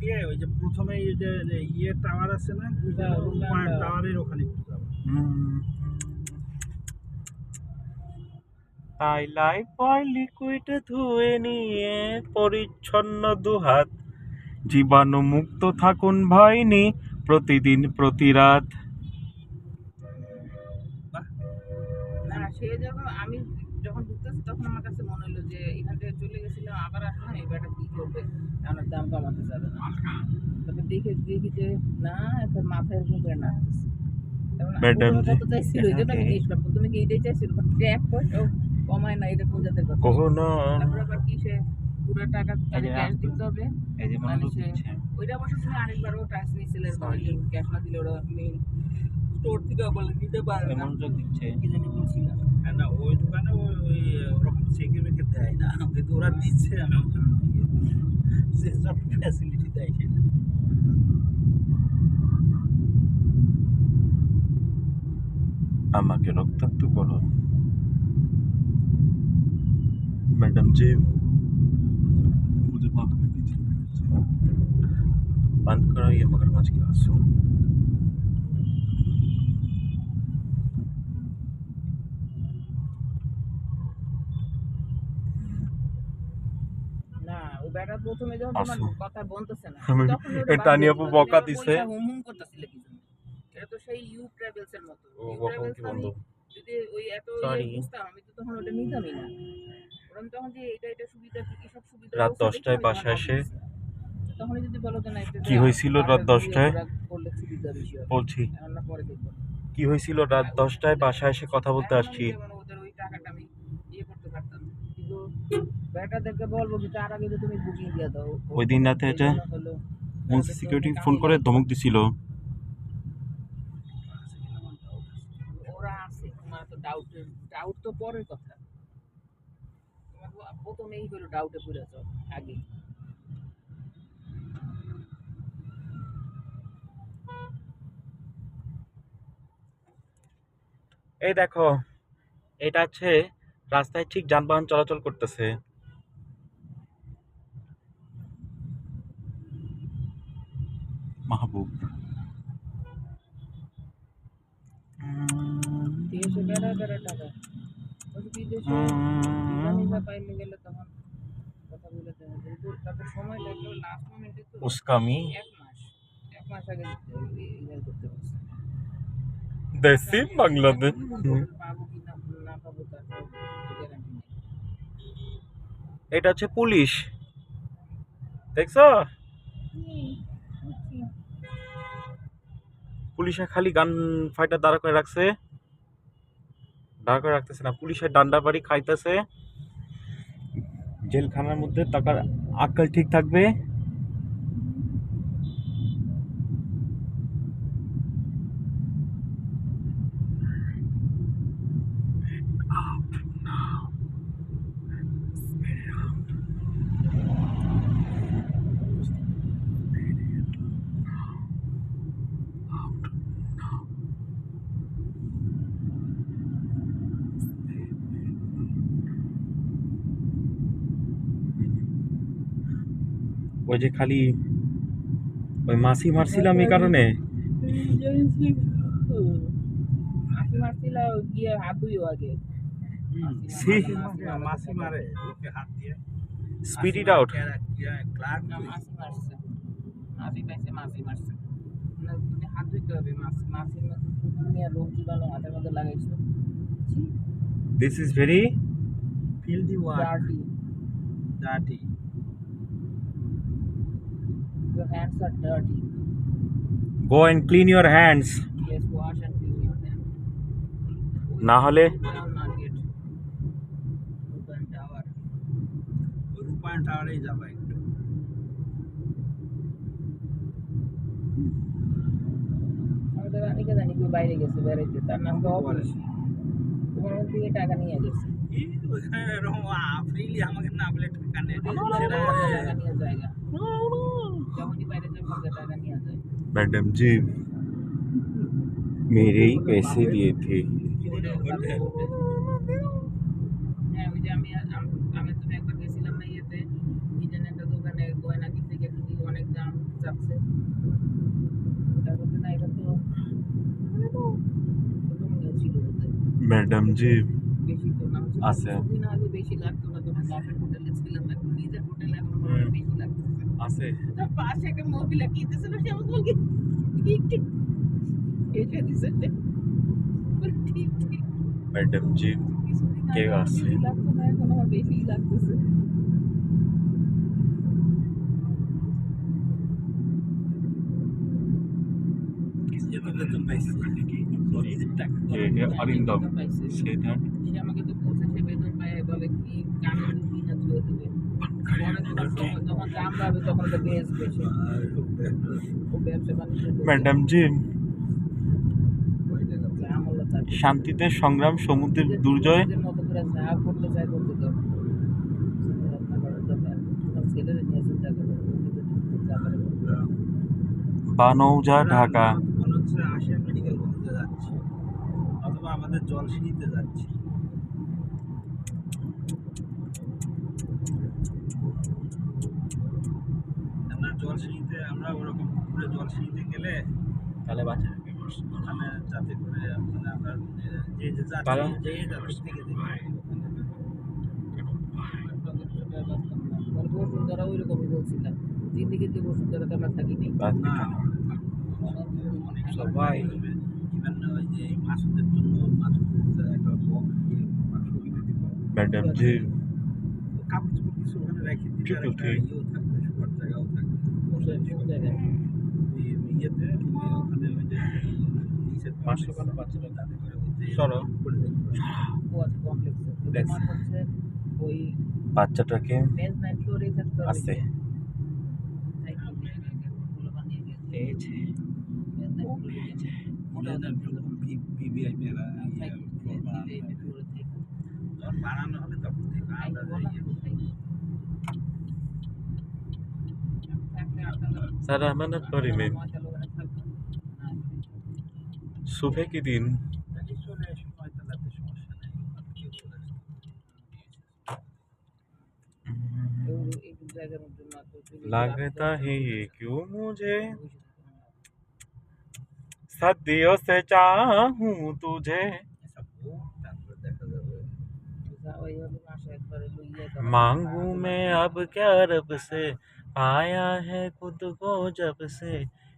দিয়ে ওই যে প্রথমে এই যে ইয়ে টাওয়ার আছে না, টাওয়ারের ওখানে একটু যাবো। তাইলাই লিকুইড ধুয়ে নিয়ে পরিচ্ছন্ন দুহাত, জীবাণু মুক্ত থাকুন ভাইনি প্রতিদিন প্রতি রাত। না সে যখন আমি যখন ঢুকতেছি তখন আমার কাছে মনে হলো যে এখান থেকে চলে গেছিলাম, আবার আসলাম, এবারটা কি করবে, আমার দাম কমাতে যাবে না। তবে দেখি যে না, এখন মাথায় এরকম করে নাচতেছে। ম্যাডাম জি, কত চাইছিল ওই জন্য আমি জিজ্ঞেস করলাম, তুমি কি এটাই চাইছিল? ট্যাপ পয়সাও কমায় না, এটা কোন জাতের কথা? কখনো তারপর আবার কি সে পুরো টাকা ক্যাশ দিতে হবে, এই যে মানে সে ওইটা অবশ্য তুমি আরেকবারও ট্যাক্স নিয়েছিলে, ক্যাশ না দিলে ওরা মেইন স্টোর থেকে বলে নিতে পারবে না, মনোযোগ দিচ্ছে। কি জানি বলছিলাম। না ওই দোকানে ওই ওরকম চেকে মেকে দেয় না, কিন্তু ওরা দিচ্ছে, আমি যে সব ফ্যাসিলিটি দেয় সেটা। আমাকে রক্তাক্ত করো मैडम जी, मुझे माफ कर दीजिए। बंद करो ये मगरमच्छ के आंसू। না ওই ব্যাটা প্রথমে যখন তোমার আসো। কথা বলতেছে না, আমি তখন এটা নিয়ে আপু বকা দিছে। হুম করতেছিলে কি জন্য? এটা তো সেই ইউ ট্রাভেলস এর মতো। ও ইউ বকা ট্রাভেলস কি আমি বন্ধু? যদি ওই এত Sorry. বুঝতাম, আমি তো তখন ওটা নিতামই না। কারণ তখন যে এটা সুবিধা কি সব সুবিধা রাত বলছে, 10টায় দেখে আমি বাসায় তখন এসে তখনই যদি বলো যে না এটা কি হয়েছিল রাত 10টায় করলে সুবিধা বেশি হবে, বলছি, এখন না পরে দেখবো। কি হয়েছিল রাত 10টায় বাসায় এসে কথা বলতে এখন আমি আসছি। যেমন ওদের ওই টাকাটা আমি ইয়ে করতে পারতাম, কিন্তু ব্যাটাদেরকে বলবো কি তার আগে যে তুমি বুকিং দিয়ে দাও। ওই দিন রাতে এই যে জন্য হলো মুন্সি সিকিউরিটি ফোন করে ধমক দিছিল। ওরা আছে, তোমার তো ডাউট তো পরের কথা, তোমার প্রথমেই হলো ডাউটে পড়ে যাও আগে। এই দেখো, এটা হচ্ছে রাস্তায় ঠিক যানবাহন চলাচল করতেছে। মাহবুব দেশে বেড়া বেড়া টাকা, ওই বিদেশে ভিসা পাইলে গেলে তখন কথা বলে দেওয়া যায়, কিন্তু তাদের সময়টা একটু লাস্ট মোমেন্টে, তো উস্কামি এক মাস আগে ইমেল করতে পারছে। দেশি বাংলাদেশ। পাবো কি না পাবো তার গ্যারান্টি নেই। এটা হচ্ছে পুলিশ, দেখছো? পুলিশে খালি গান ফাইটার দাঁড়া করে রাখছে, দাঁড়া করে রাখতেছে না, পুলিশের ডান্ডা বাড়ি খাইতেছে। জেলখানার মধ্যে টাকার আক্কেল ঠিক থাকবে। ওই যে খালি ওই মাসি মারছিলাম এই কারণে। মাসি মারছিল গিয়ে হাত ধুইও আগে। মাসি মারে ওকে হাত দিয়ে স্পিড ইট আউট। ক্লার্ক না মাসি মারছে, মাসি পাইছে, মাসি মারছে না, তুমি হাত ধুইতে হবে। মাসির মধ্যে দুনিয়া রোগ জীবাণু হাতের মধ্যে লাগাইছো। This is very filthy work, dirty. Your hands are dirty. Go and clean your hands, Yes, wash and clean your hands. না হলে Market, Rupan Tower. রূপায়ণ টাওয়ারেই যাবা একটু। আমাদের রানীকে জানি কি বাইরে গেছে বেড়াইতে, তার নাম তো অফিস, তোমার থেকে টাকা নিয়ে গেছে। ফ্রিলি আমাকে না বলে টাকা নেই, টাকা নিয়ে জায়গা যখনই বাইরে যাবে টাকা নিয়ে যায়। मैडम जी मेरे ही पैसे दिए थे। হ্যাঁ ওই যে আমি তুমি একবার গেছিলাম না ইয়েতে, কি যেন একটা দোকানে গয়না কিনতে গিয়ে অনেক দাম ম্যাডাম জি বেশি তো না হচ্ছে আছে। কিছুদিন আগে বেশি লাগতো না, তখন বাপের হোটেলে ছিলাম, এখন নিজের হোটেলে এখন মনে হয় বেশি লাগতেছে। আছে তার পাশে একটা মহিলা কিনতেছিল, সে আমাকে বলছে ঠিক ঠিক এসে দিছে সে, বলে, ঠিক ঠিক ম্যাডাম জি কিছুদিন কে আগে আমার আছে বেশি লাগতো না, এখন আমার বেশি লাগতেছে। যেতে বেতন পাইছে নিজের টাকা অরিন্দম বেতন পাইছে, সেটা সে আমাকে তো বলছে সে বেতন পায়, বলে কি কানে দুই না ধুয়ে দেবে, পরে যখন দাম বাড়বে তখন ওটা বেচবে সে, ও ব্যবসা বাণিজ্য করবে। ম্যাডাম জি দাম হলো তার শান্তিতে সংগ্রাম সমুদ্রের দুর্জয় নিজের মতো করে যা করতে চায় করতে দাও, চিন্তা ভাবনা করার দরকার। তোমার ছেলের নিয়ে চিন্তা করো, ও নিজের যা পারে করবে। বানৌজা ঢাকা মনে হচ্ছে আশিয়া মেডিকেল কলেজে যাচ্ছি অথবা আমাদের জলসিঁড়িতে যাচ্ছি। আমরা জলসিঁড়িতে আমরা ওরকম পুকুরে জলসিঁড়িতে গেলে তাহলে বাঁচা ওখানে যাতে করে মানে আমরা যে যে যাচ্ছি যে যাত্রী থেকে দেখি বসুন্ধরা ওই রকমই বলছিলাম, জিন্দিগিতে বসুন্ধরাতে আমরা থাকি নাই। না অনেক সবাই ইভেন ওই যে মাসুদের জন্য মাসুদের একটা ম্যাডাম জি কাপড় চোপড় কিছু ওখানে রেখে দিতে আর একটা ইয়েও থাকবে, শোয়ার জায়গাও থাকবে। কোন জায়গায়? ওই ইয়েতে ওখানে ওই যে নিচের বাচ্চারা যাতে করে ওই যে সরো। করে দেখতে পারে। ও আছে কমপ্লেক্সে, তো দেখছি। তোমার হচ্ছে ওই বাচ্চাটাকে মেজ নাইট ফ্লোরেই থাকতে হবে। আছে তাই তো মেয়েগুলো বানিয়ে দিয়েছে। এই যে মেজ নাইট ফ্লোরে গেছে। ওটাও থাকতে হবে। ভিভিআইপি এরা থাকি, ফ্লোর বানানো এই হবে। ফ্লোরে থাকি। যখন বানানো হবে তখন থেকে তাই তো আমরা বললাম, ইয়ে থাকি। থাকলে আপনারা স্যার আমানত পরিমে মজা লোকেরা থাকবেন। না, सुबह के दिन তাহলে চলে এসো পয়তালাতে, সমস্যা নেই, ওখানে কেউ চলে আসবে। एक জায়গার মধ্যে মাত্র लगता है ये क्यों मुझे सदियों से चाहूं तुझे সব তারপরে দেখা যাবে। ওইভাবে মাসে একবারে লইয়া मांगू मैं अब क्या रब से पाया है खुद को जब से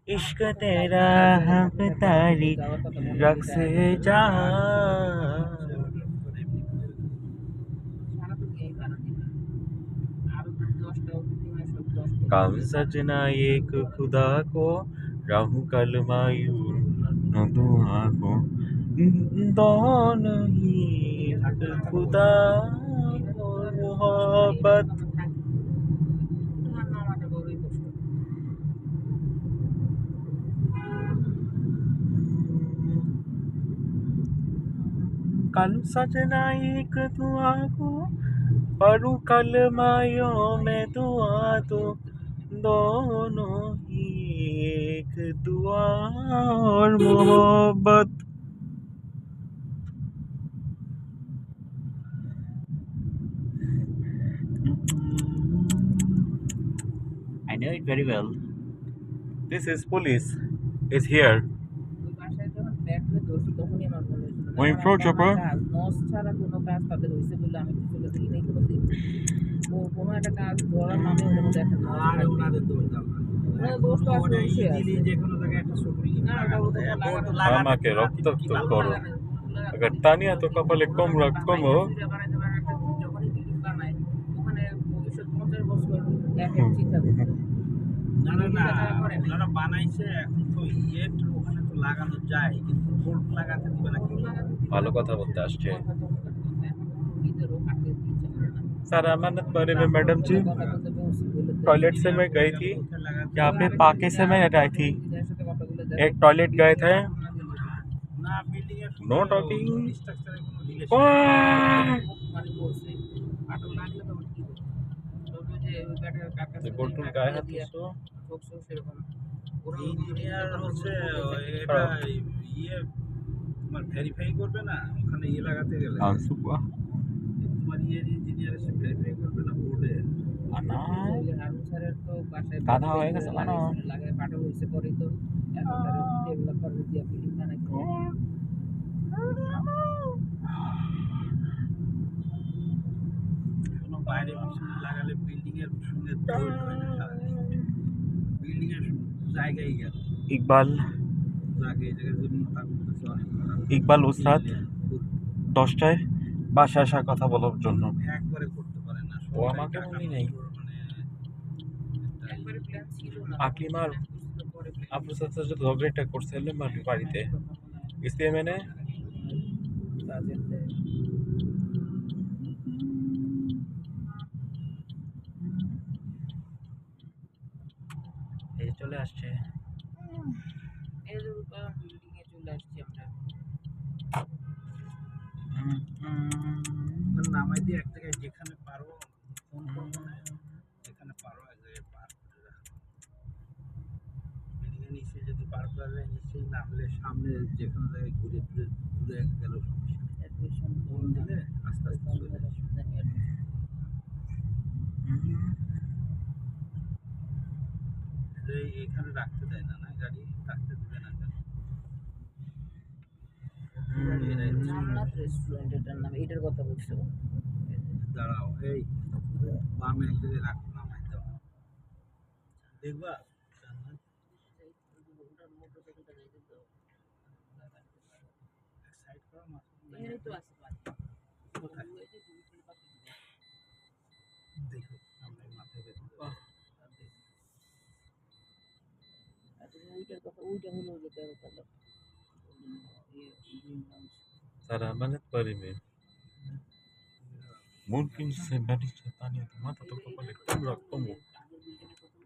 इश्क तेरा हम तारी रख से जहाँ कम सजना एक खुदा को रहूं कल मायूं न दुआ को दोनों ही एक खुदा और मोहब्बत कल सजना एक दुआ को पढ़ूं कल मायों में दुआ तो दोनों ही एक दुआ और मोहब्बत I know it very well. This is police. Is here. ওই প্রচুর নস ছাড়া কোনো কাজ তাদের হয়েছে বলে আমি তো চলে দেখি নাই কোনোদিন। কোনো একটা কাজ ধরার নামে ওদের মধ্যে একটা নস আর থাকবে। ওনাদের দোষ দাও না। ওনাদের দোষ তো আসলে ওটা অবশ্যই আছে। easily যে কোনো জায়গায় একটা সুটুরি না, ওটা ওদের তো বোর্ড লাগানো- লাগাতে আমাকে পারো, রক্তাক্ত কি ভালো করো। লাগানো। अगर तानिया तो कपाले कम रख कम हो বানাইতে পারে একটা, যখনই বিল্ডিং বানায় ওখানে ভবিষ্যৎ 50 বছর এক চিন্তা করতে হবে। না না না তারা করে নাই। ওনারা বানাইছে, এখন তো ইয়েট ওখানে তো লাগানো যায়, কিন্তু বোর্ড লাগাতে দিবে না কি? ভালো কথা বলতে আসছে ভিতরেও কাটতে ইচ্ছা করে না। सर अमानत बारे में मैडम जी কথা বলতে বলছি, বলে তো- टॉयलेट से मैं गई थी কোথায় লাগাতে यहाँ पे पाके से मैं हटाई थी দিদার সাথে কথা বলে एक टॉयलेट गए थे না বিল্ডিং এর No talking. স্ট্রাকচারে কোনো রিলেশন মানে বলছে আটক লাগলে তখন কি করবে? তবে যে ওই ব্যাটার কাকার সাথে बोतल টাকা गाय দিয়ে हाथ तो ঠকছো সেরকম। ওরা ইঞ্জিনিয়ার হচ্ছে এটা ইয়ে তোমার ভেরিফাই করবে না ওখানে ইয়ে লাগাতে গেলে, आंसू हुआ তোমার ইঞ্জিনিয়ার এসে ভেরিফাই করবে না বোর্ডে। আনা ওই হারুন স্যারের তো বাসায় গাধা হয়ে গেছে কেন? লাগায় পাঠক হয়েছে পরেই তো এখন তারা ডেভেলপার দিয়ে বিল্ডিং বানাইতে হবে। কোনো বাইরে পিছনে লাগালে বিল্ডিং এর সঙ্গে তৈরি হয় না সারাদিন। বিল্ডিং এর জায়গায় গেল ইকবাল জায়গায় এই জায়গায় যে মোটা করতেছে অনেক মোটা ইকবাল উসরাত 10টায় বাসায় আসার কথা বলার জন্য। একবারে করতে পারে না ও আমাকে বলি নাই। মানে একবারে প্ল্যান ছিল না আকলিমার plan করছিল, পরে plan আপুর সাথে যে ঝগড়াটা করছিল বাড়িতে ইসলিয়ে মেনে কাজের দেয়। এই চলে আসছে। এই যে বিল্ডিং এ চলে আসছি আমরা। নামাই দিয়ে এক জায়গায় যেখানে পারো ফোন করবো না, যেখানে পারো এক জায়গায় পার করে রাখো। বিল্ডিং এর নিচে যদি পার করা যায় নিচেই, না হলে সামনে যেখানে জায়গায় ঘুরে ঘুরে ঘুরে গেল সমস্যা নেই। অ্যাডমিশন ফোন দিলে আস্তে আস্তে চলে আসবে। এখানে রাখতে দেয় না, না গাড়ি রাখতে দেবে না গাড়ি। রামনাথ রেস্টুরেন্ট এটার নাম, এটার কথা বলছো? দাঁড়াও, এই বামে এক জায়গায় রাখো, নামাই দাও, দেখবা সাইড করো না। এখানেই তো আছে বাড়ি। কোথায়? ওই যে গুরুকুলের পাশে দিকে। দেখো সামনে মাথায় বেঁধে দাও। আর দেখো। আর তুমি ওইটার কথা, ওইটা হলো যে 13 তলা গ্রিন লাউঞ্জ। सारा मेहनत परी में मुमकिन से बड़ी शैतानियत माता तो को लेकर तुम रखो আগের বিল্ডিং এর কথা